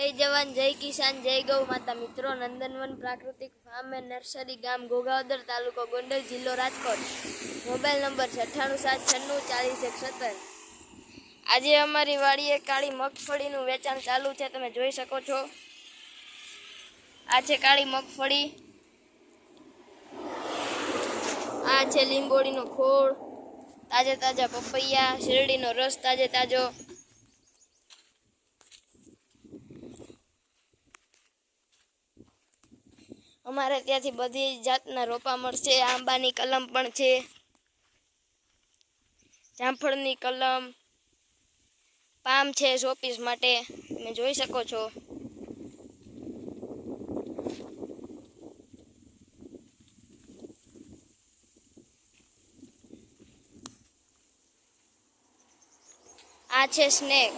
जय जवान जय किसान जय गौ माता। मित्रों, नंदनवन प्राकृतिक फार्म एंड नर्सरी गाम घोघावदर तालुको गोंडल जिल्लो राजकोट। Mobile number 9876944170। आज अमारी वाड़ीए काળી મગફળીનું વેચાણ ચાલુ છે, તમે જોઈ શકો છો। આ છે કાળી મગફળી, આ છે લીંબોડીનો ખોળ, તાજા તાજા પપૈયા, શેરડીનો રસ તાજે તાજો। અમારે ત્યાંથી બધી જાતના રોપા મળશે। આંબાની કલમ પણ છે, જામફળની કલમ, પામ છે શોપીસ માટે, તમે જોઈ શકો છો। આ છે સ્નેક,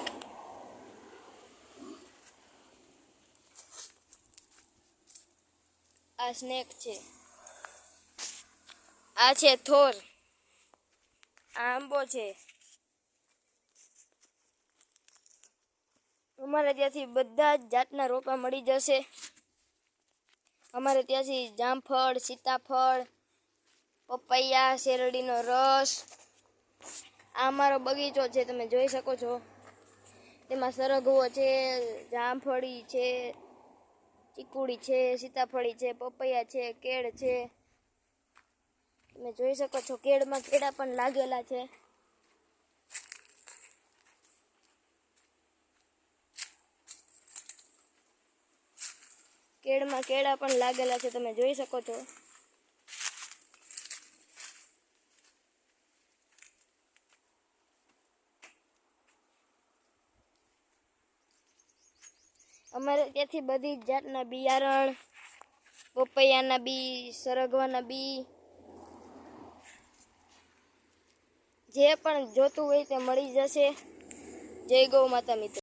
આ સ્નેક છે। આ છે થોર, આ આંબો છે। અમારે ત્યાંથી બધા જ જાતના રોપા મળી જશે। અમારે ત્યાંથી જામફળ, સીતાફળ, પપૈયા, શેરડીનો રસ। આ અમારો બગીચો છે, તમે જોઈ શકો છો। તેમાં સરગવો છે, જામફળી છે, ચીકુડી છે, સીતાફળી છે, પપૈયા છે, કેળ છે, તમે જોઈ શકો છો। કેળમાં કેળા પણ લાગેલા છે। કેળમાં કેળા પણ લાગેલા છે, તમે જોઈ શકો છો। અમારે ત્યાંથી બધી જાતના બિયારણ, પપૈયાના બી, સરગવાના બી, જે પણ જોતું હોય તે મળી જશે। જય ગૌ માતા। મિત્રો।